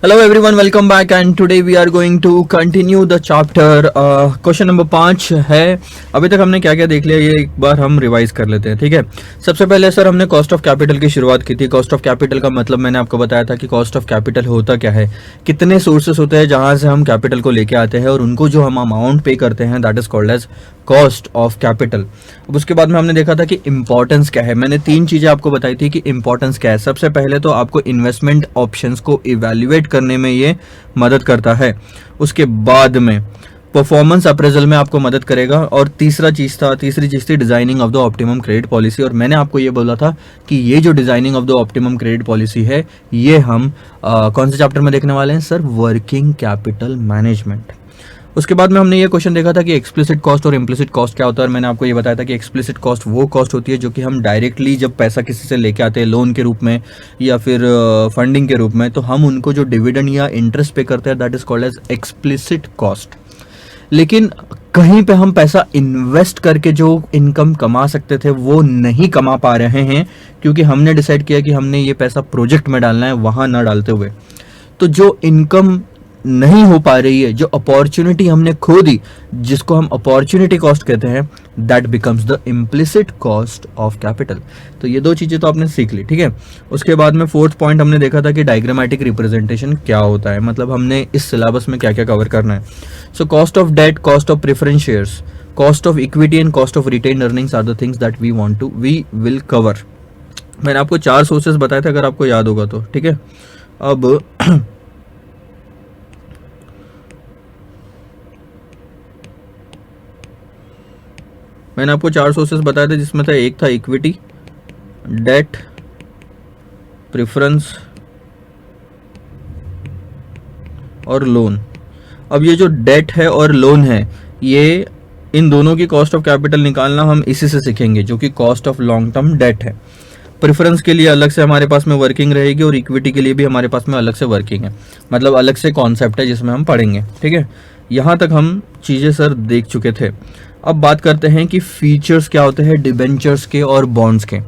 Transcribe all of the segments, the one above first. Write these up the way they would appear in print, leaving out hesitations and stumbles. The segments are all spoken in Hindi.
Hello everyone, welcome back and today we are going to continue the chapter. Question number 5 है. अभी तक हमने क्या क्या देख लिया ये एक बार हम रिवाइज कर लेते हैं. ठीक है, सबसे पहले सर हमने कॉस्ट ऑफ कैपिटल की शुरुआत की थी. कॉस्ट ऑफ कैपिटल का मतलब मैंने आपको बताया था कि कॉस्ट ऑफ कैपिटल होता क्या है, कितने सोर्सेस होते हैं जहां से हम कैपिटल को लेके आते हैं और उनको जो हम अमाउंट पे करते हैं that is called as cost of capital. अब उसके बाद में हमने देखा था कि इंपॉर्टेंस क्या है. मैंने 3 चीजें आपको बताई थी कि इंपॉर्टेंस क्या है. सबसे पहले तो आपको इन्वेस्टमेंट ऑप्शंस को इवैल्यूएट करने में ये मदद करता है. उसके बाद में परफॉर्मेंस अप्रेजल में आपको मदद करेगा. और तीसरी चीज थी designing of the optimum credit policy. और मैंने आपको ये बोला था कि ये जो designing of the optimum credit policy है ये हम कौन से चैप्टर में देखने वाले हैं सर, वर्किंग कैपिटल मैनेजमेंट. उसके बाद में हमने ये क्वेश्चन देखा था कि एक्सप्लिसिट कॉस्ट और इम्प्लिसिट कॉस्ट क्या होता है. और मैंने आपको ये बताया था कि एक्सप्लिसिट कॉस्ट वो कॉस्ट होती है जो कि हम डायरेक्टली जब पैसा किसी से लेके आते हैं लोन के रूप में या फिर फंडिंग के रूप में, तो हम उनको जो डिविडेंड या इंटरेस्ट पे करते हैं that is called as explicit cost. लेकिन कहीं पे हम पैसा इन्वेस्ट करके जो इनकम कमा सकते थे वो नहीं कमा पा रहे हैं क्योंकि हमने डिसाइड किया कि हमने ये पैसा प्रोजेक्ट में डालना है, वहां ना डालते हुए. तो जो इनकम नहीं हो पा रही है, जो अपॉर्चुनिटी हमने खो दी, जिसको हम अपॉर्चुनिटी कॉस्ट कहते हैं, that becomes the implicit cost of capital. तो ये 2 चीजें तो आपने सीख ली. ठीक है, उसके बाद में 4th पॉइंट हमने देखा था कि डायग्रामेटिक रिप्रेजेंटेशन क्या होता है, मतलब हमने इस सिलेबस में क्या क्या कवर करना है. So cost of debt, cost of preference shares, cost of equity and cost of retain earnings are the things that we will cover. मैंने आपको 4 सोर्सेस बताए थे अगर आपको याद होगा तो. ठीक है, अब मैंने आपको 4 सोर्सेस बताए थे जिसमें था एक था इक्विटी, डेट, प्रेफरेंस और लोन. अब ये जो डेट है और लोन है ये इन दोनों की कॉस्ट ऑफ कैपिटल निकालना हम इसी से सीखेंगे जो कि cost of long term date है. प्रेफरेंस के लिए अलग से हमारे पास में वर्किंग रहेगी और इक्विटी के लिए भी हमारे पास में अलग से वर्किंग है, मतलब अलग से कॉन्सेप्ट है जिसमें हम पढ़ेंगे. ठीक है, यहाँ तक हम चीज़ें सर देख चुके थे. अब बात करते हैं कि फीचर्स क्या होते हैं डिबेंचर्स के और बॉन्ड्स के.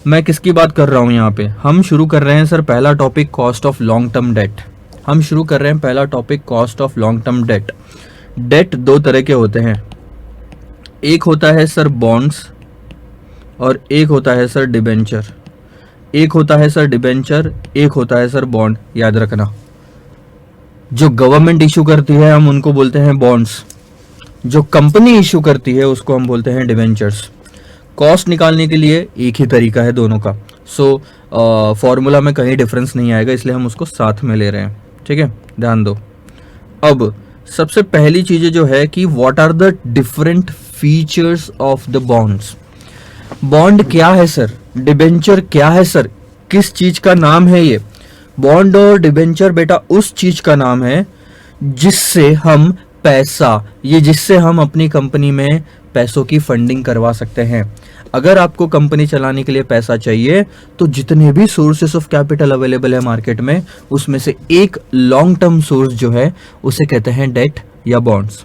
मैं किसकी बात कर रहा हूं यहाँ पे. हम शुरू कर रहे हैं सर पहला topic cost of long term debt. हम शुरू कर रहे हैं पहला topic cost of long term debt. Debt 2 तरह के होते हैं, एक होता है सर बॉन्ड्स और एक होता है सर डिबेंचर. एक होता है सर डिबेंचर, एक होता है सर बॉन्ड. याद रखना, जो गवर्नमेंट इशू करती है हम उनको बोलते हैं बॉन्ड्स, जो कंपनी इशू करती है उसको हम बोलते हैं डिबेंचर्स. कॉस्ट निकालने के लिए एक ही तरीका है दोनों का. सो फॉर्मूला में कहीं डिफरेंस नहीं आएगा, इसलिए हम उसको साथ में ले रहे हैं. ठीक है, ध्यान दो. अब सबसे पहली चीजें जो है कि what are the different features of the bonds. Bond क्या है सर, डिबेंचर क्या है सर, किस चीज का नाम है ये. बॉन्ड और डिबेंचर बेटा उस चीज का नाम है जिससे हम पैसा, ये जिससे हम अपनी कंपनी में पैसों की फंडिंग करवा सकते हैं. अगर आपको कंपनी चलाने के लिए पैसा चाहिए तो जितने भी सोर्सेस ऑफ कैपिटल अवेलेबल है मार्केट में उसमें से एक लॉन्ग टर्म सोर्स जो है उसे कहते हैं डेट या बॉन्ड्स.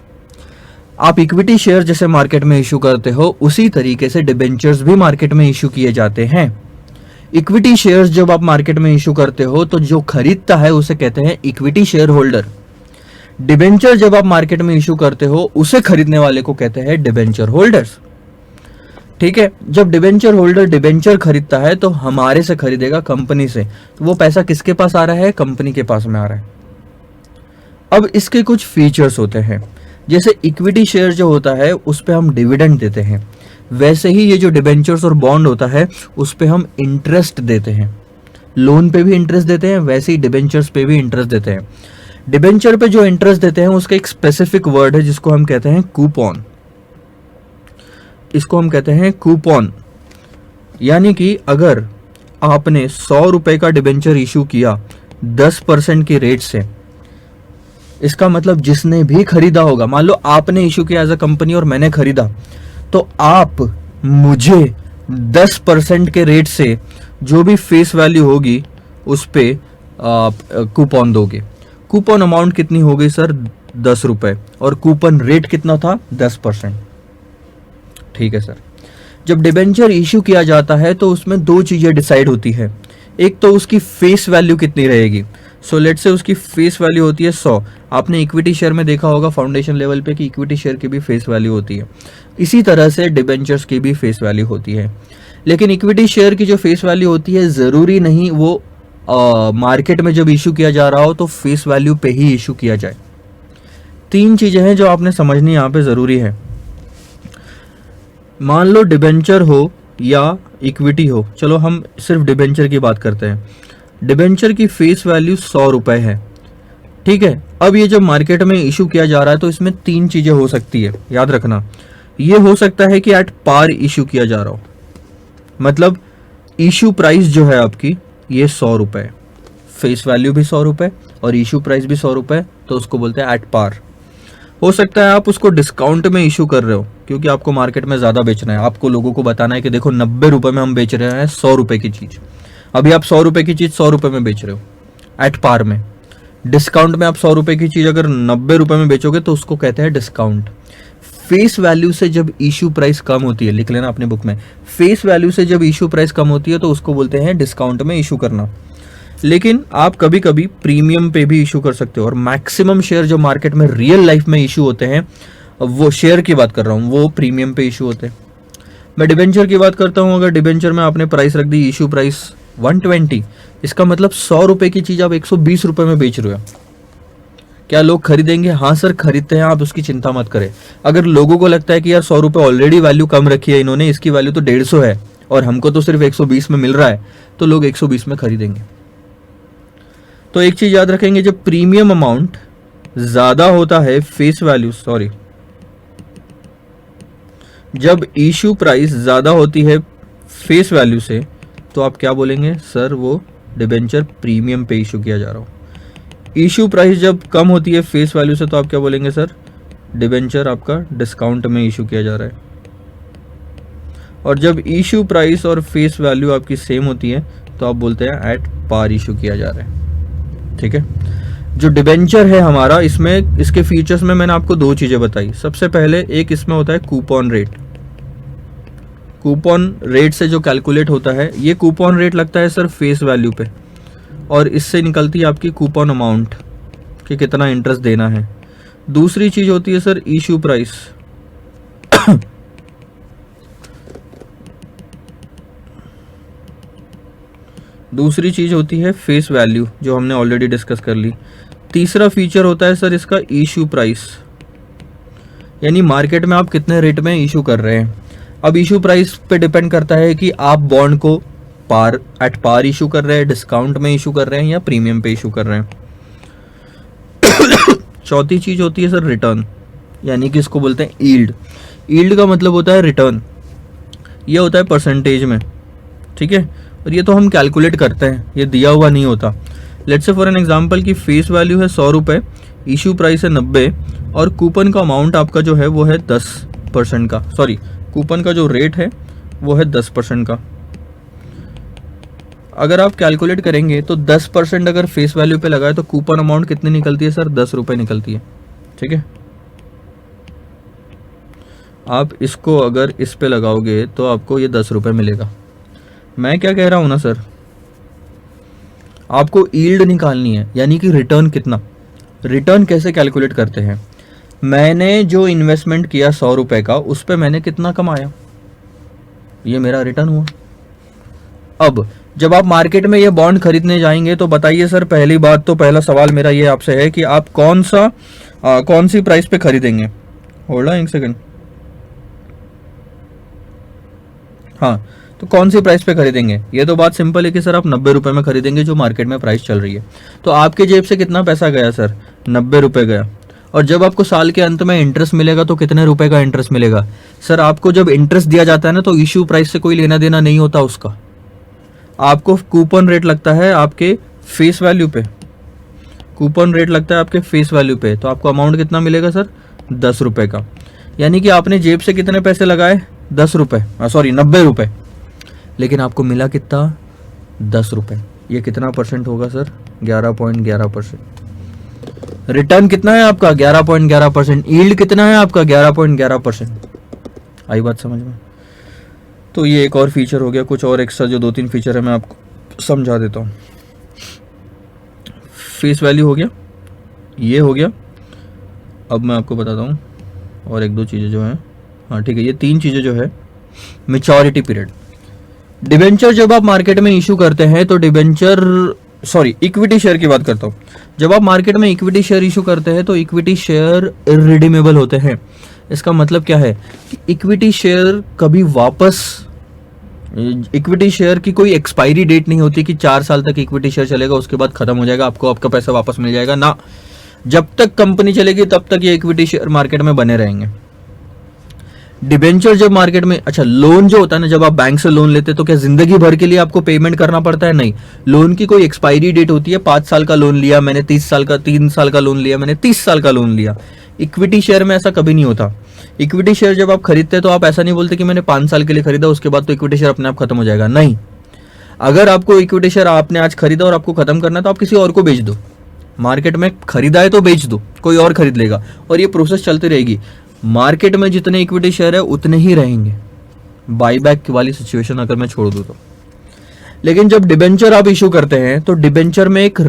आप इक्विटी शेयर जैसे मार्केट में इशू करते हो उसी तरीके से डिबेंचर्स भी मार्केट में इशू किए जाते हैं. इक्विटी शेयर्स जब आप मार्केट में इशू करते हो तो जो खरीदता है उसे कहते हैं इक्विटी शेयर होल्डर. डिबेंचर जब आप मार्केट में इशू करते हो उसे खरीदने वाले को कहते हैं डिबेंचर होल्डर्स. ठीक है, जब डिबेंचर होल्डर डिबेंचर खरीदता है तो हमारे से खरीदेगा, कंपनी से. तो वो पैसा किसके पास आ रहा है, कंपनी के पास में आ रहा है. अब इसके कुछ फीचर्स होते हैं, जैसे इक्विटी शेयर जो होता है उस पे हम डिविडेंड देते हैं, वैसे ही ये जो डिबेंचर्स और बॉन्ड होता है उस पे हम इंटरेस्ट देते हैं. लोन पे भी इंटरेस्ट देते हैं, वैसे ही डिबेंचर्स पे भी इंटरेस्ट देते हैं. डिबेंचर पे जो इंटरेस्ट देते हैं उसका एक स्पेसिफिक वर्ड है जिसको हम कहते हैं कूपन. इसको हम कहते हैं कूपन. यानी कि अगर आपने 100 रुपए का डिबेंचर इशू किया 10% की रेट से, इसका मतलब जिसने भी खरीदा होगा, मान लो आपने इशू किया एज अ कंपनी और मैंने खरीदा, तो आप मुझे 10% के रेट से जो भी फेस वैल्यू होगी उस पे कूपन दोगे. कूपन अमाउंट कितनी हो गई सर, 10 रुपए, और कूपन रेट कितना था, 10%. ठीक है सर. जब डिबेंचर इशू किया जाता है तो उसमें 2 चीजें डिसाइड होती है. एक तो उसकी फेस वैल्यू कितनी रहेगी। सो लेट्स से उसकी फेस वैल्यू होती है 100। आपने इक्विटी शेयर में देखा होगा फाउंडेशन लेवल पे कि इक्विटी शेयर की भी फेस वैल्यू होती है, इसी तरह से डिबेंचर्स की भी फेस वैल्यू होती है। लेकिन इक्विटी शेयर की जो फेस वैल्यू होती है ज़रूरी नहीं वो मार्केट में जब इशू किया जा रहा हो तो फेस वैल्यू पे ही इशू किया जाए। 3 चीज़ें हैं जो आपने समझनी यहाँ पे ज़रूरी है। मान लो डिबेंचर हो या इक्विटी हो, चलो हम सिर्फ डिबेंचर की बात करते हैं। डिबेंचर की फेस वैल्यू 100 रुपये है, ठीक है। अब ये जब मार्केट में इशू किया जा रहा है तो इसमें 3 चीज़ें हो सकती है, याद रखना। ये हो सकता है कि एट पार इशू किया जा रहा हो, मतलब इशू प्राइस जो है आपकी ये 100 रुपये, फेस वैल्यू भी 100 रुपये और इशू प्राइस भी 100 रुपये, तो उसको बोलते हैं एट पार। हो सकता है आप उसको डिस्काउंट में इशू कर रहे हो क्योंकि आपको मार्केट में ज़्यादा बेचना है, आपको लोगों को बताना है कि देखो 90 रुपये में हम बेच रहे हैं 100 रुपये की चीज़। अभी आप 100 रुपये की चीज़ 100 रुपये में बेच रहे हो एट पार में। डिस्काउंट में आप 100 रुपये की चीज़ अगर 90 रुपये में बेचोगे तो उसको कहते हैं डिस्काउंट। फेस वैल्यू से जब इशू प्राइस कम होती है, लिख लेना अपने बुक में, फेस वैल्यू से जब इशू प्राइस कम होती है तो उसको बोलते हैं डिस्काउंट में इशू करना। लेकिन आप कभी कभी प्रीमियम पे भी इशू कर सकते हो, और मैक्सिमम शेयर जो मार्केट में रियल लाइफ में इशू होते हैं, वो शेयर की बात कर रहा हूँ, वो प्रीमियम पे इशू होते हैं। मैं डिबेंचर की बात करता हूँ, अगर डिबेंचर में आपने प्राइस रख दी इशू प्राइस 120, इसका मतलब 100 रुपये की चीज़ आप 120 रुपये में बेच रहे हो। क्या लोग खरीदेंगे? हाँ सर खरीदते हैं, आप उसकी चिंता मत करें। अगर लोगों को लगता है कि यार 100 रुपये ऑलरेडी वैल्यू कम रखी है इन्होंने, इसकी वैल्यू तो 150 है और हमको तो सिर्फ 120 में मिल रहा है, तो लोग 120 में खरीदेंगे। तो एक चीज याद रखेंगे, जब प्रीमियम अमाउंट ज्यादा होता है फेस वैल्यू, सॉरी, जब इशू प्राइस ज्यादा होती है फेस वैल्यू से, तो आप क्या बोलेंगे? सर वो डिबेंचर प्रीमियम पे इशू किया जा रहा हो। इशू प्राइस जब कम होती है फेस वैल्यू से, तो आप क्या बोलेंगे? सर डिबेंचर आपका डिस्काउंट में इशू किया जा रहा है। और जब इशू प्राइस और फेस वैल्यू आपकी सेम होती है तो आप बोलते हैं एट पार इशू किया जा रहा है। ठीक है, जो डिबेंचर है हमारा, इसमें इसके फीचर्स में मैंने आपको 2 चीजें बताई। सबसे पहले एक इसमें होता है कूपन रेट। कूपन रेट से जो कैलकुलेट होता है, ये कूपन रेट लगता है सर फेस वैल्यू पे, और इससे निकलती है आपकी कूपन अमाउंट कि कितना इंटरेस्ट देना है। दूसरी चीज होती है सर इशू प्राइस। दूसरी चीज होती है फेस वैल्यू, जो हमने ऑलरेडी डिस्कस कर ली। तीसरा फीचर होता है सर इसका इशू प्राइस, यानी मार्केट में आप कितने रेट में इशू कर रहे हैं। अब इशू प्राइस पे डिपेंड करता है कि आप बॉन्ड को पार एट पार इशू कर रहे हैं, डिस्काउंट में इशू कर रहे हैं या प्रीमियम पे इशू कर रहे हैं। चौथी चीज होती है सर रिटर्न, यानी कि इसको बोलते हैं यील्ड। यील्ड का मतलब होता है रिटर्न, ये होता है परसेंटेज में। ठीक है, और ये तो हम कैलकुलेट करते हैं, ये दिया हुआ नहीं होता। Let's say for an example की फेस वैल्यू है 100 रुपये, इशू प्राइस है 90, और कूपन का अमाउंट आपका जो है वो है 10% का, सॉरी कूपन का जो रेट है वो है 10% का। अगर आप कैलकुलेट करेंगे तो 10% अगर फेस वैल्यू पे लगाए तो कूपन अमाउंट कितनी निकलती है सर? 10 रुपये निकलती है। ठीक है, आप इसको अगर इस पे लगाओगे तो आपको ये 10 रुपये मिलेगा। मैं क्या कह रहा हूं ना सर, आपको यील्ड निकालनी है, यानी कि रिटर्न कितना। रिटर्न कैसे कैलकुलेट करते हैं? मैंने जो इन्वेस्टमेंट किया 100 रुपये का, उस पे मैंने कितना कमाया, ये मेरा रिटर्न हुआ। अब जब आप मार्केट में ये बॉन्ड खरीदने जाएंगे तो बताइए सर, पहली बात तो पहला सवाल मेरा ये आपसे है कि आप कौन सी प्राइस पे खरीदेंगे। होल्ड ऑन एक सेकंड। हाँ, तो कौन सी प्राइस पे खरीदेंगे? ये तो बात सिंपल है कि सर आप 90 रुपये में खरीदेंगे जो मार्केट में प्राइस चल रही है। तो आपके जेब से कितना पैसा गया सर? 90 रुपये गया। और जब आपको साल के अंत में इंटरेस्ट मिलेगा तो कितने रुपए का इंटरेस्ट मिलेगा? सर आपको जब इंटरेस्ट दिया जाता है ना, तो इश्यू प्राइस से कोई लेना देना नहीं होता उसका, आपको कूपन रेट लगता है आपके फेस वैल्यू पे। कूपन रेट लगता है आपके फेस वैल्यू पे, तो आपको अमाउंट कितना मिलेगा सर? 10 रुपये का। यानी कि आपने जेब से कितने पैसे लगाए? 10 रुपये, सॉरी 90 रुपये, लेकिन आपको मिला कितना? 10 रुपये। ये कितना परसेंट होगा सर? 11.11%। रिटर्न कितना है आपका? 11.11%। यील्ड कितना है आपका? 11.11%। आई बात समझ में? तो ये एक और फीचर हो गया। कुछ और एक्स्ट्रा जो 2-3 फीचर है मैं आपको समझा देता हूँ। फेस वैल्यू हो गया, ये हो गया। अब मैं आपको बताता हूँ और एक दो चीज़ें जो हैं, हाँ ठीक है, ये तीन चीज़ें जो है, मैच्योरिटी पीरियड। डिबेंचर जब आप मार्केट में इशू करते हैं तो डिबेंचर, सॉरी इक्विटी शेयर की बात करता हूँ, जब आप मार्केट में इक्विटी शेयर इशू करते हैं तो इक्विटी शेयर इररिडीमेबल होते हैं। इसका मतलब क्या है कि इक्विटी शेयर कभी वापस, इक्विटी शेयर की कोई एक्सपायरी डेट नहीं होती कि 4 साल तक इक्विटी शेयर चलेगा उसके बाद खत्म हो जाएगा, आपको आपका पैसा वापस मिल जाएगा ना। जब तक कंपनी चलेगी तब तक ये इक्विटी शेयर मार्केट में बने रहेंगे। डिबेंचर जब मार्केट में, अच्छा लोन जो होता है ना, जब आप बैंक से लोन लेते हैं तो क्या जिंदगी भर के लिए आपको पेमेंट करना पड़ता है? नहीं, लोन की कोई एक्सपायरी डेट होती है। 5 साल का लोन लिया मैंने, 30 साल का, 3 साल का लोन लिया मैंने, 30 साल का लोन लिया। इक्विटी शेयर में ऐसा कभी नहीं होता। इक्विटी शेयर जब आप खरीदते हैं तो आप ऐसा नहीं बोलते कि मैंने 5 साल के लिए खरीदा उसके बाद तो इक्विटी शेयर अपने आप खत्म हो जाएगा। नहीं, अगर आपको इक्विटी शेयर आपने आज खरीदा और आपको खत्म करना है तो आप किसी और को बेच दो। मार्केट में खरीदा है तो बेच दो, कोई और खरीद लेगा, और ये प्रोसेस चलती रहेगी। मार्केट में जितने इक्विटी शेयर है उतने ही रहेंगे, बाईबैक वाली सिचुएशन अगर मैं छोड़ दूं तो। लेकिन जब डिबेंचर आप इशू करते हैं तो डिबेंचर में एक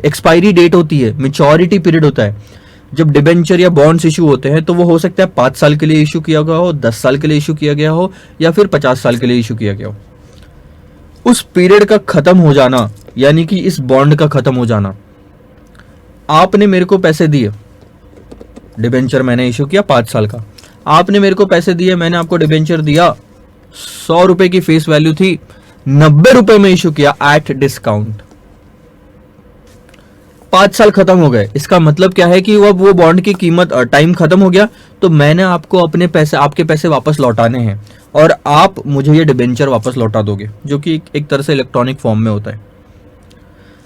एक्सपायरी डेट होती है, मैच्योरिटी पीरियड होता है। जब डिबेंचर या बॉन्ड्स इशू होते हैं तो वो हो सकता है 5 साल के लिए इशू किया गया हो, 10 साल के लिए इशू किया गया हो, या फिर 50 साल के लिए इशू किया गया हो। उस पीरियड का खत्म हो जाना, यानी कि इस बॉन्ड का खत्म हो जाना, आपने मेरे को पैसे दिए, डिबेंचर मैंने इशू किया 5 साल का, आपने मेरे को पैसे दिए, मैंने आपको डिबेंचर दिया, 100 रुपए की फेस वैल्यू थी, 90 रुपए में इशू किया एट डिस्काउंट। 5 साल खत्म हो गए, इसका मतलब क्या है कि वो बॉन्ड की कीमत, टाइम खत्म हो गया, तो मैंने आपको अपने पैसे, आपके पैसे वापस लौटाने हैं और आप मुझे ये डिबेंचर वापस लौटा दोगे, जो कि एक तरह से इलेक्ट्रॉनिक फॉर्म में होता है।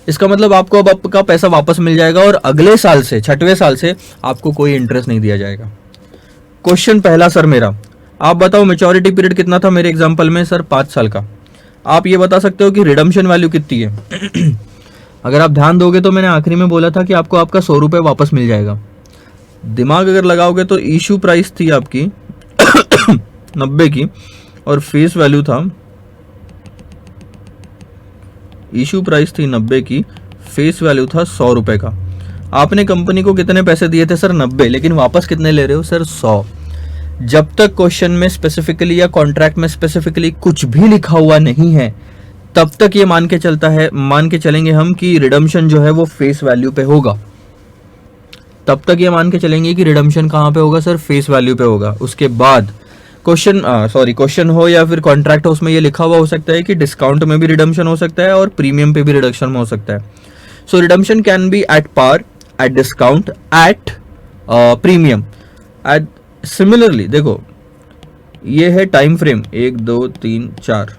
इसका मतलब आपको अब आपका पैसा वापस मिल जाएगा और अगले साल से, 6वें साल से आपको कोई इंटरेस्ट नहीं दिया जाएगा। क्वेश्चन पहला सर मेरा, आप बताओ मैच्योरिटी पीरियड कितना था मेरे एग्जांपल में? सर 5 साल का। आप ये बता सकते हो कि रिडम्पशन वैल्यू कितनी है? अगर आप ध्यान दोगे तो मैंने आखिरी में बोला था कि आपको आपका 100 रुपये वापस मिल जाएगा। दिमाग अगर लगाओगे तो इशू प्राइस थी आपकी 90 की और फेस वैल्यू था, इशू प्राइस थी 90 की, फेस वैल्यू था 100 रुपए का। आपने कंपनी को कितने पैसे दिए थे? सर 90, लेकिन वापस कितने ले रहे हो? सर 100। जब तक क्वेश्चन में स्पेसिफिकली या कॉन्ट्रैक्ट में स्पेसिफिकली कुछ भी लिखा हुआ नहीं है तब तक ये मान के चलेंगे हम कि रिडम्पशन जो है वो फेस वैल्यू पे होगा। तब तक ये मान के चलेंगे कि रिडम्पशन कहाँ पे होगा? सर फेस वैल्यू पे होगा। उसके बाद क्वेश्चन हो या फिर कॉन्ट्रैक्ट हो, उसमें ये लिखा हुआ हो सकता है कि डिस्काउंट में भी रिडम्पशन हो सकता है और प्रीमियम पे भी रिडक्शन हो सकता है। So redemption can be at par, at discount, at premium, at similarly. देखो ये है टाइम फ्रेम 1 2 3 4,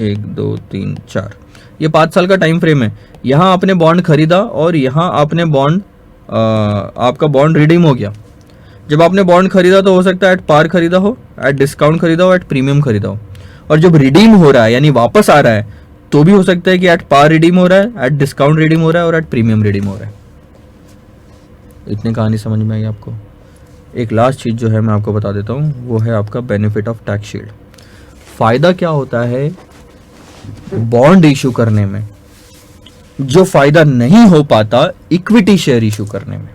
1 2 3 4, ये 5 साल का टाइम फ्रेम है। यहाँ आपने बॉन्ड खरीदा और यहाँ आपने बॉन्ड, आपका बॉन्ड रिडीम हो गया। जब आपने बॉन्ड खरीदा तो हो सकता है एट पार खरीदा हो, एट डिस्काउंट खरीदा हो, एट प्रीमियम खरीदा हो, और जब रिडीम हो रहा है यानी वापस आ रहा है तो भी हो सकता है कि एट पार रिडीम हो रहा है, एट डिस्काउंट रिडीम हो रहा है और एट प्रीमियम रिडीम हो रहा है। इतनी कहानी समझ में आई आपको? एक लास्ट चीज जो है मैं आपको बता देता हूँ, वो है आपका बेनिफिट ऑफ टैक्स शील्ड। फायदा क्या होता है बॉन्ड इशू करने में, जो फायदा नहीं हो पाता इक्विटी शेयर इशू करने में।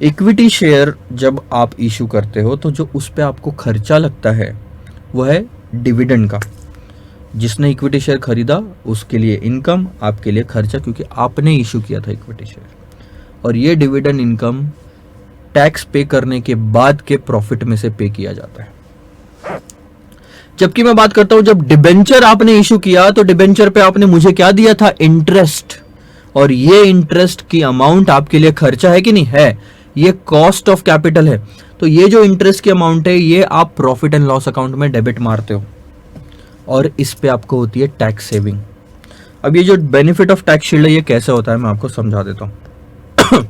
इक्विटी शेयर जब आप इशू करते हो तो जो उस पर आपको खर्चा लगता है वो है डिविडेंड का। जिसने इक्विटी शेयर खरीदा उसके लिए इनकम, आपके लिए खर्चा, क्योंकि आपने इशू किया था इक्विटी शेयर। और ये डिविडेंड इनकम टैक्स पे करने के बाद के प्रॉफिट में से पे किया जाता है। जबकि मैं बात करता हूं जब डिबेंचर आपने इशू किया तो डिबेंचर पे आपने मुझे क्या दिया था? इंटरेस्ट। और ये इंटरेस्ट की अमाउंट आपके लिए खर्चा है कि नहीं है? ये कॉस्ट ऑफ कैपिटल है। तो ये जो इंटरेस्ट की अमाउंट है ये आप प्रॉफिट एंड लॉस अकाउंट में डेबिट मारते हो और इस पे आपको होती है टैक्स सेविंग। अब ये जो बेनिफिट ऑफ टैक्स शील्ड है ये कैसे होता है मैं आपको समझा देता हूं।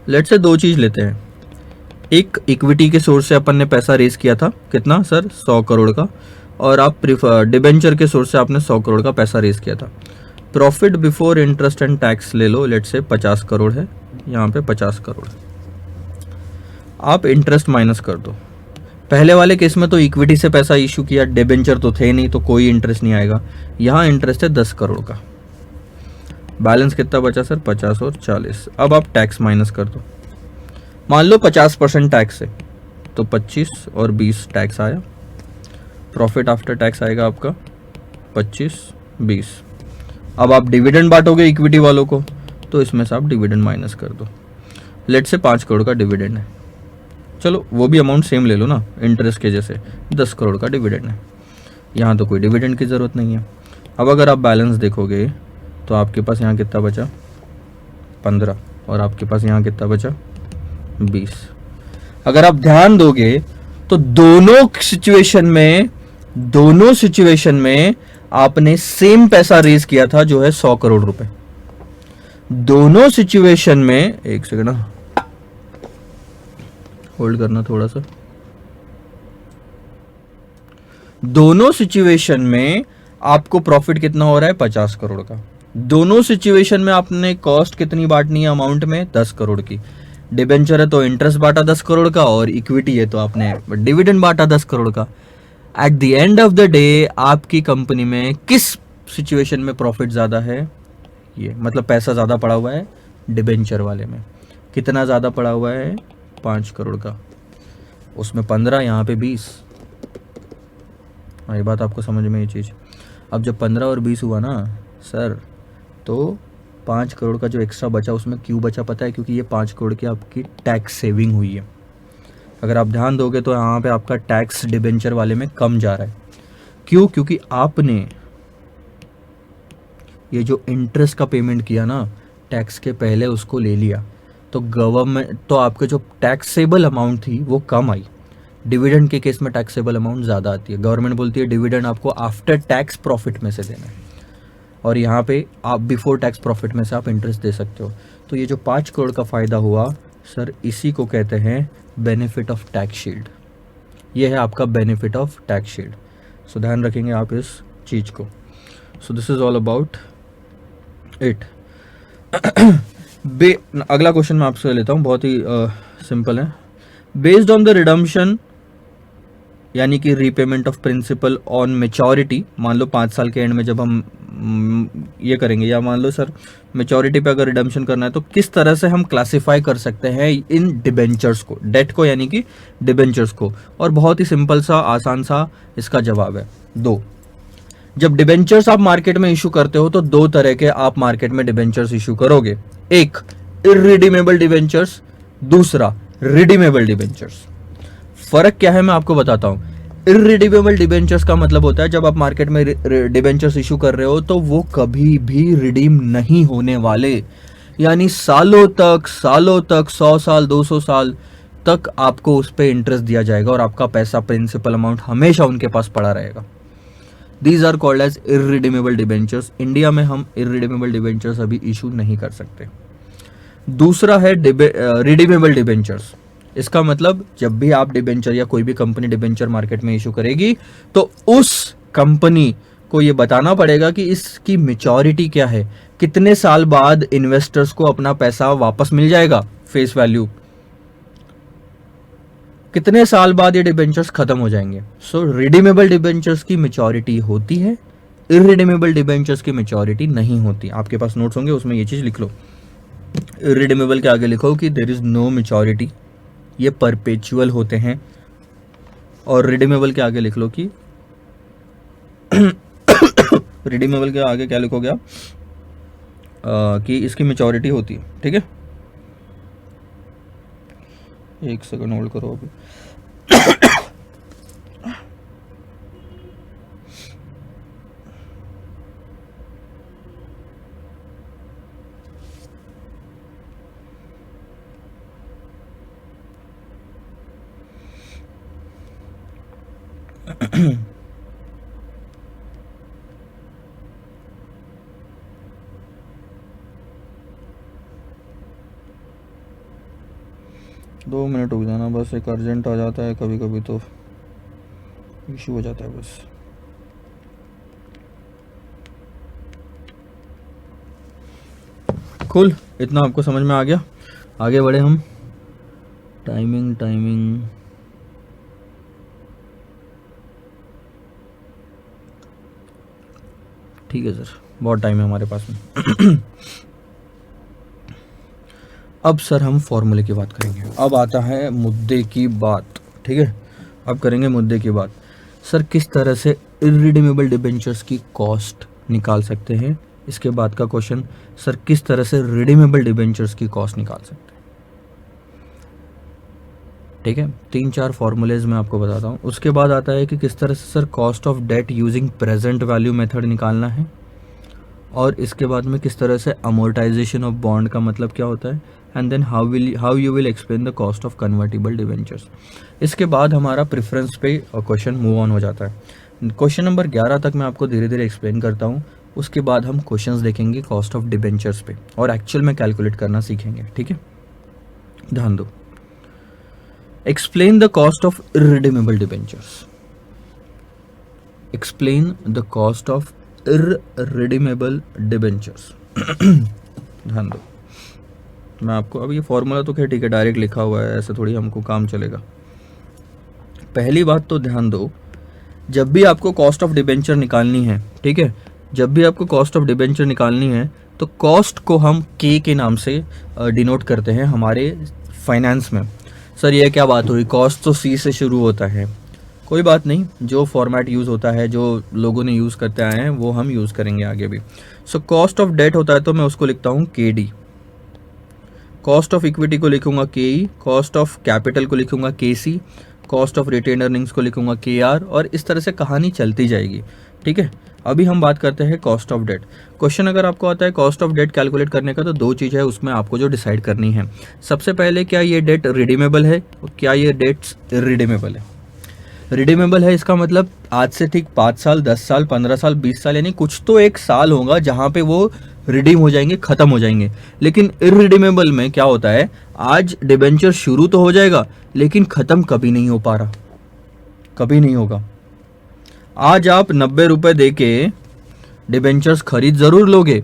लेट्स से 2 चीज लेते हैं। एक इक्विटी के सोर्स से अपन ने पैसा रेज किया था, कितना सर? 100 करोड़ का। और आप डिबेंचर के सोर्स से आपने 100 करोड़ का पैसा रेज किया था। Profit before interest and tax ले लो, लेट्स से 50 करोड़ है, यहाँ पे 50 करोड़। आप इंटरेस्ट माइनस कर दो, पहले वाले केस में तो इक्विटी से पैसा इशू किया, डिबेंचर तो थे नहीं, तो कोई इंटरेस्ट नहीं आएगा। यहाँ इंटरेस्ट है 10 करोड़ का। बैलेंस कितना बचा सर? 50 और 40। अब आप टैक्स माइनस कर दो। मान लो 50% टैक्स है, तो 25 और 20 टैक्स आया। प्रॉफिट आफ्टर टैक्स आएगा आपका 25-20। अब आप डिविडेंड बांटोगे इक्विटी वालों को, तो इसमें से आप डिविडेंड माइनस कर दो। लेट से 5 करोड़ का डिविडेंड है, चलो वो भी अमाउंट सेम ले लो ना, इंटरेस्ट के जैसे 10 करोड़ का डिविडेंड है। यहाँ तो कोई डिविडेंड की ज़रूरत नहीं है। अब अगर आप बैलेंस देखोगे तो आपके पास यहाँ कितना बचा? 15। और आपके पास यहाँ कितना बचा? 20। अगर आप ध्यान दोगे तो दोनों सिचुएशन में आपने सेम पैसा रेज किया था, जो है 100 करोड़ रुपए। दोनों सिचुएशन में, एक सेकंड होल्ड करना थोड़ा सा। दोनों सिचुएशन में आपको प्रॉफिट कितना हो रहा है? 50 करोड़ का। दोनों सिचुएशन में आपने कॉस्ट कितनी बांटनी है अमाउंट में? 10 करोड़ की। डिबेंचर है तो इंटरेस्ट बांटा 10 करोड़ का, और इक्विटी है तो आपने डिविडेंड बांटा 10 करोड़ का। At the end of the day आपकी कंपनी में किस सिचुएशन में प्रॉफिट ज्यादा है? ये मतलब पैसा ज्यादा पड़ा हुआ है डिबेंचर वाले में। कितना ज्यादा पड़ा हुआ है? 5 करोड़ का। उसमें 15, यहाँ पे 20। ये बात आपको समझ में ये चीज़। अब जब 15 और 20 हुआ ना सर, तो 5 करोड़ का जो एक्स्ट्रा बचा, उसमें क्यों बचा पता है? क्योंकि ये 5 करोड़ की आपकी टैक्स सेविंग हुई है। अगर आप ध्यान दोगे तो यहाँ पे आपका टैक्स डिबेंचर वाले में कम जा रहा है। क्यों? क्योंकि आपने ये जो इंटरेस्ट का पेमेंट किया ना टैक्स के पहले, उसको ले लिया, तो गवर्नमेंट तो आपके जो टैक्सेबल अमाउंट थी वो कम आई। डिविडेंड के केस में टैक्सेबल अमाउंट ज़्यादा आती है। गवर्नमेंट बोलती है डिविडेंड आपको आफ्टर टैक्स प्रॉफिट में से देना है, और यहाँ पे आप बिफोर टैक्स प्रॉफिट में से आप इंटरेस्ट दे सकते हो। तो ये जो 5 करोड़ का फ़ायदा हुआ सर, इसी को कहते हैं बेनिफिट ऑफ टैक्स शील्ड। ये है आपका बेनिफिट ऑफ टैक्स शील्ड। सो ध्यान रखेंगे आप इस चीज़ को। So this is all about it. अगला क्वेश्चन मैं आपसे लेता हूँ, बहुत ही सिंपल है। बेस्ड ऑन द रिडम्पशन यानी कि repayment of principal on maturity, मान लो 5 साल के एंड में जब हम ये करेंगे, या मान लो सर मेच्योरिटी पे अगर रिडम्पशन करना है, तो किस तरह से हम क्लासिफाई कर सकते हैं इन डिबेंचर्स को, डेट को यानी कि डिबेंचर्स को? और बहुत ही सिंपल सा आसान सा इसका जवाब है, 2। जब डिबेंचर्स आप मार्केट में इशू करते हो तो 2 तरह के आप मार्केट में डिबेंचर्स इशू करोगे। एक इररिडीमेबल डिबेंचर्स, दूसरा रिडीमेबल डिबेंचर्स। फर्क क्या है मैं आपको बताता हूं। इररिडीमेबल डिबेंचर्स का मतलब होता है जब आप मार्केट में डिबेंचर्स इशू कर रहे हो तो वो कभी भी रिडीम नहीं होने वाले, यानी सालों तक 100 साल 200 साल तक आपको उस पर इंटरेस्ट दिया जाएगा और आपका पैसा प्रिंसिपल अमाउंट हमेशा उनके पास पड़ा रहेगा। These are called as irredeemable debentures. India में हम इररिडीमेबल डिबेंचर्स अभी इशू नहीं कर सकते। दूसरा है रिडीमेबल डिबेंचर्स। इसका मतलब जब भी आप डिबेंचर या कोई भी कंपनी डिबेंचर मार्केट में इशू करेगी तो उस कंपनी को ये बताना पड़ेगा कि इसकी मैच्योरिटी क्या है, कितने साल बाद इन्वेस्टर्स को अपना पैसा वापस मिल जाएगा, फेस वैल्यू, कितने साल बाद ये डिबेंचर्स खत्म हो जाएंगे। सो रिडीमेबल डिबेंचर्स की मैच्योरिटी होती है, इररिडीमेबल डिबेंचर्स की मैच्योरिटी नहीं होती। आपके पास नोट्स होंगे, उसमें ये चीज लिख लो। इररिडीमेबल के आगे लिखो कि देयर इज नो मैच्योरिटी, ये परपेचुअल होते हैं। और रिडीमेबल के आगे लिख लो कि रिडीमेबल के आगे क्या लिखोगे आप, कि इसकी मैच्योरिटी होती है। ठीक है, एक सेकंड होल्ड करो अभी। दो मिनट रुक जाना बस, एक अर्जेंट आ जाता है कभी कभी तो इशू हो जाता है बस। कूल, इतना आपको समझ में आ गया। आगे बढ़े हम। टाइमिंग ठीक है सर, बहुत टाइम है हमारे पास में। अब सर हम फॉर्मूले की बात करेंगे, अब आता है मुद्दे की बात, ठीक है, अब करेंगे मुद्दे की बात। सर किस तरह से इररिडीमेबल डिबेंचर्स की कॉस्ट निकाल सकते हैं, इसके बाद का क्वेश्चन, सर किस तरह से रिडीमेबल डिबेंचर्स की कॉस्ट निकाल सकते हैं, ठीक है। 3-4 फॉर्मूलेज मैं आपको बताता हूँ। उसके बाद आता है कि किस तरह से sir cost of debt using present value method निकालना है, और इसके बाद में किस तरह से अमोर्टाइजेशन ऑफ बॉन्ड का मतलब क्या होता है, and then how you will explain the cost of convertible debentures. इसके बाद हमारा प्रेफरेंस पे क्वेश्चन मूव ऑन हो जाता है। क्वेश्चन नंबर 11 तक मैं आपको धीरे धीरे एक्सप्लेन करता हूँ, उसके बाद हम क्वेश्चंस देखेंगे कॉस्ट ऑफ डिवेंचर्स पे और एक्चुअल में कैलकुलेट करना सीखेंगे, ठीक है। ध्यान दो, explain the cost of irredeemable debentures, explain the cost of irredeemable debentures. ध्यान दो, मैं आपको अब ये फॉर्मूला तो खैर ठीक है डायरेक्ट लिखा हुआ है, ऐसे थोड़ी हमको काम चलेगा। पहली बात तो ध्यान दो, जब भी आपको कॉस्ट ऑफ डिबेंचर निकालनी है, ठीक है, जब भी आपको कॉस्ट ऑफ डिबेंचर निकालनी है तो कॉस्ट को हम के नाम से डिनोट करते हैं हमारे फाइनेंस में। सर ये क्या बात हुई, कॉस्ट तो सी से शुरू होता है, कोई बात नहीं, जो फॉर्मेट यूज़ होता है, जो लोगों ने यूज़ करते आए हैं वो हम यूज़ करेंगे आगे भी। सो कॉस्ट ऑफ डेट होता है तो मैं उसको लिखता हूँ के डी, कॉस्ट ऑफ इक्विटी को लिखूंगा के ई, कॉस्ट ऑफ कैपिटल को लिखूंगा के सी, कॉस्ट ऑफ रिटेन अर्निंग्स को लिखूंगा के आर, और इस तरह से कहानी चलती जाएगी, ठीक है। अभी हम बात करते हैं कॉस्ट ऑफ डेट। क्वेश्चन अगर आपको आता है कॉस्ट ऑफ डेट कैलकुलेट करने का, तो दो चीज़ है उसमें आपको जो डिसाइड करनी है। सबसे पहले, क्या ये डेट रिडीमेबल है, क्या ये डेट्स इररिडीमेबल है। रिडीमेबल है इसका मतलब आज से ठीक 5 साल, 10 साल, 15 साल, 20 साल, यानी कुछ तो एक साल होगा जहाँ पे वो रिडीम हो जाएंगे, खत्म हो जाएंगे। लेकिन इररिडीमेबल में क्या होता है, आज डिबेंचर शुरू तो हो जाएगा लेकिन खत्म कभी नहीं हो पा रहा, कभी नहीं होगा। आज आप 90 रुपए दे के डिबेंचर्स खरीद जरूर लोगे,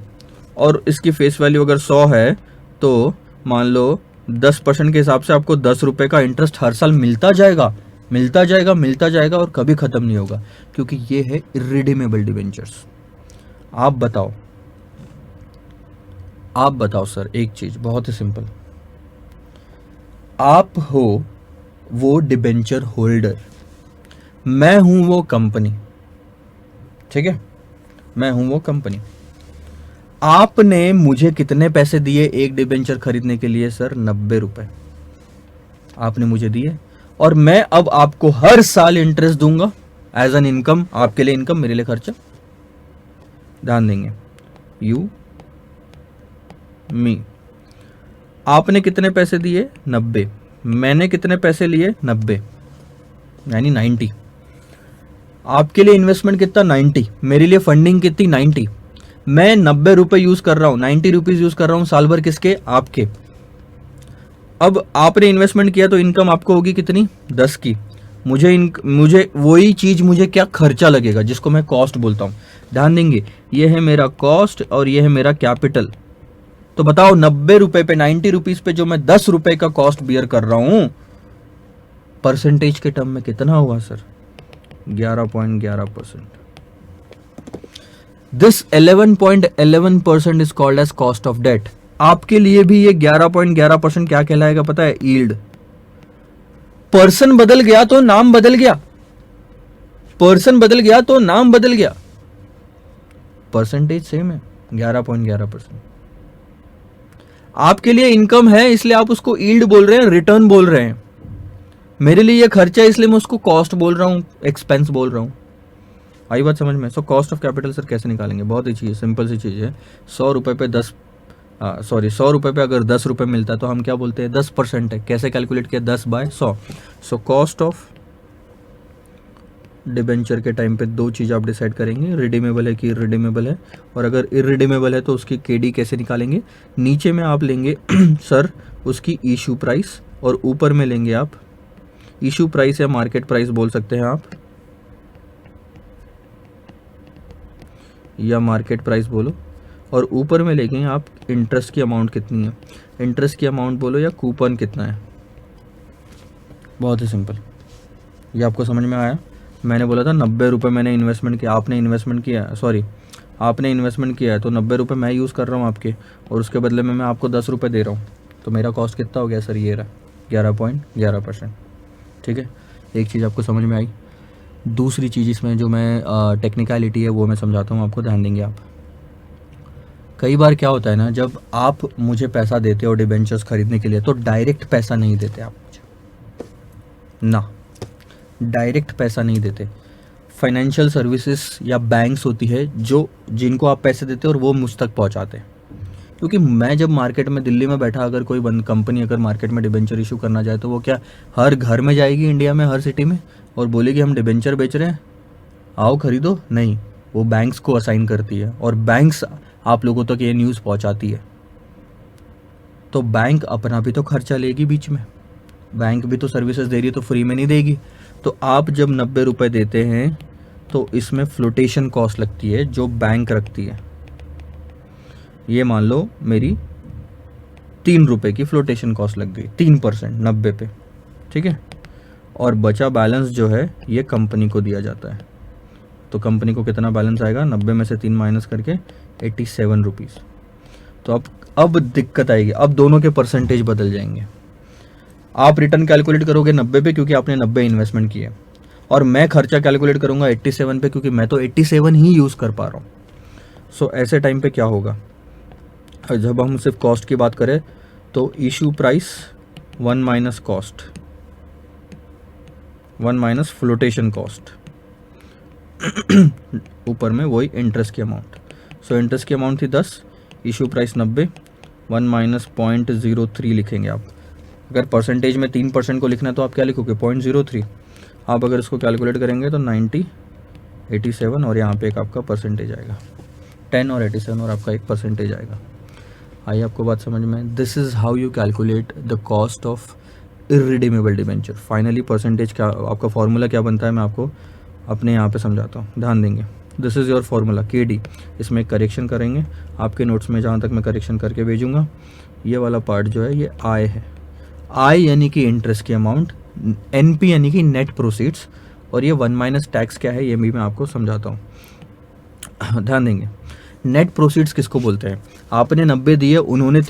और इसकी फेस वैल्यू अगर 100 है तो मान लो 10% के हिसाब से आपको 10 रुपए का इंटरेस्ट हर साल मिलता जाएगा, मिलता जाएगा, मिलता जाएगा, और कभी खत्म नहीं होगा, क्योंकि ये है इररिडीमेबल डिबेंचर्स। आप बताओ, आप बताओ सर एक चीज बहुत ही सिंपल, आप हो वो डिबेंचर होल्डर, मैं हूं वो कंपनी, ठीक है, मैं हूं वो कंपनी। आपने मुझे कितने पैसे दिए एक डिबेंचर खरीदने के लिए, सर 90 रुपए आपने मुझे दिए, और मैं अब आपको हर साल इंटरेस्ट दूंगा एज एन इनकम, आपके लिए इनकम, मेरे लिए खर्चा। ध्यान देंगे, यू मी, आपने कितने पैसे दिए 90, मैंने कितने पैसे लिए 90, यानी 90। आपके लिए इन्वेस्टमेंट कितना 90, मेरे लिए फंडिंग कितनी 90, मैं 90 रुपए यूज कर रहा हूं, 90 रुपीज यूज कर रहा हूं साल भर, किसके, आपके। अब आपने इन्वेस्टमेंट किया तो इनकम आपको होगी कितनी 10 की, मुझे वही चीज, मुझे क्या खर्चा लगेगा जिसको मैं कॉस्ट बोलता हूं। ध्यान देंगे, ये है मेरा कॉस्ट और ये है मेरा कैपिटल। तो बताओ 90 रुपए पे, 90 रुपीज पे जो मैं 10 रुपए का कॉस्ट बियर कर रहा हूं, परसेंटेज के टर्म में कितना हुआ sir, 11.11%। This 11.11% is called as cost of debt. आपके लिए भी ये 11.11% क्या कहलाएगा पता है, यील्ड। पर्सन बदल गया तो नाम बदल गया, पर्सन बदल गया तो नाम बदल गया, परसेंटेज सेम है 11.11%। आपके लिए इनकम है इसलिए आप उसको यील्ड बोल रहे हैं, रिटर्न बोल रहे हैं। मेरे लिए ये खर्चा है इसलिए मैं उसको कॉस्ट बोल रहा हूं, एक्सपेंस बोल रहा हूं। आई बात समझ में। सो कॉस्ट ऑफ कैपिटल सर कैसे निकालेंगे, बहुत ही चीज सिंपल सी चीज है। 100 रुपए पे 100 रुपए पे अगर 10 रुपए मिलता है तो हम क्या बोलते हैं, 10% है। कैसे कैलकुलेट किया, 10/100। सो कॉस्ट ऑफ डिबेंचर के टाइम पे दो चीज़ आप डिसाइड करेंगे, रिडीमेबल है कि इररिडीमेबल है, और अगर इररिडीमेबल है तो उसकी केडी कैसे निकालेंगे। नीचे में आप लेंगे सर उसकी इशू प्राइस, और ऊपर में लेंगे आप इशू प्राइस या मार्केट प्राइस बोल सकते हैं आप, या मार्केट प्राइस बोलो, और ऊपर में लेंगे आप इंटरेस्ट की अमाउंट कितनी है, इंटरेस्ट की अमाउंट बोलो, या कूपन कितना है। बहुत ही सिंपल, ये आपको समझ में आया। मैंने बोला था 90 रुपये मैंने इन्वेस्टमेंट किया, आपने इन्वेस्टमेंट किया, सॉरी आपने इन्वेस्टमेंट किया है तो 90 रुपये मैं यूज़ कर रहा हूँ आपके, और उसके बदले में मैं आपको 10 रुपये दे रहा हूँ, तो मेरा कॉस्ट कितना हो गया सर? ये रहा 11.11%। ठीक है, एक चीज़ आपको समझ में आई। दूसरी चीज़ इसमें जो मैं टेक्निकलिटी है वो मैं समझाता हूँ आपको, ध्यान देंगे आप। कई बार क्या होता है ना, जब आप मुझे पैसा देते हो डिबेंचर्स खरीदने के लिए, तो डायरेक्ट पैसा नहीं देते आप मुझे ना, डायरेक्ट पैसा नहीं देते। फाइनेंशियल सर्विसेज या बैंक्स होती है जो जिनको आप पैसे देते हो और वो मुझ तक पहुंचाते हैं। क्योंकि मैं जब मार्केट में दिल्ली में बैठा, अगर कोई बंद कंपनी अगर मार्केट में डिबेंचर इशू करना चाहे, तो वो क्या हर घर में जाएगी इंडिया में, हर सिटी में, और बोलेगी हम डिबेंचर बेच रहे हैं, आओ खरीदो? नहीं, वो बैंक्स को असाइन करती है और बैंक्स आप लोगों तक ये न्यूज़ पहुंचाती है। तो बैंक अपना भी तो खर्चा लेगी बीच में, बैंक भी तो सर्विसेज दे रही है, तो फ्री में नहीं देगी। तो आप जब 90 रुपये देते हैं तो इसमें फ्लोटेशन कॉस्ट लगती है जो बैंक रखती है। ये मान लो मेरी 3 रुपये की फ्लोटेशन कॉस्ट लग गई, 3% 90 पे, ठीक है, और बचा बैलेंस जो है ये कंपनी को दिया जाता है। तो कंपनी को कितना बैलेंस आएगा? 90 में से 3 माइनस करके 87 रुपीज़। तो अब दिक्कत आएगी, अब दोनों के परसेंटेज बदल जाएंगे। आप रिटर्न कैलकुलेट करोगे 90 पे क्योंकि आपने 90 इन्वेस्टमेंट किए, और मैं खर्चा कैलकुलेट करूंगा 87 पे क्योंकि मैं तो 87 ही यूज़ कर पा रहा हूँ। सो ऐसे टाइम पे क्या होगा? जब हम सिर्फ कॉस्ट की बात करें तो issue price 1 minus cost, 1 minus flotation cost, ऊपर में वही इंटरेस्ट की अमाउंट। सो इंटरेस्ट की अमाउंट थी 10, इशू प्राइस 90, 1 माइनस 0.03 लिखेंगे आप। अगर परसेंटेज में 3% को लिखना है तो आप क्या लिखोगे? 0.03। आप अगर इसको कैलकुलेट करेंगे तो 90, 87 और यहाँ पे एक आपका परसेंटेज आएगा, 10 और 87 और आपका एक परसेंटेज आएगा। आई आपको बात समझ में? This is how you calculate the cost of irredeemable debenture. Finally percentage क्या, आपका फॉर्मूला क्या बनता है, मैं आपको अपने यहाँ पे समझाता हूँ, ध्यान देंगे। This is your formula KD। इसमें करेक्शन करेंगे आपके नोट्स में, जहाँ तक मैं करेक्शन करके भेजूँगा। ये वाला पार्ट जो है ये आय है, आय यानी कि इंटरेस्ट की अमाउंट, NP यानी कि नेट प्रोसीड्स, और ये 1 माइनस टैक्स क्या है ये भी मैं आपको समझाता हूँ, ध्यान देंगे। नेट प्रोसीड्स किसको बोलते हैं? आपने 90 दिए, उन्होंने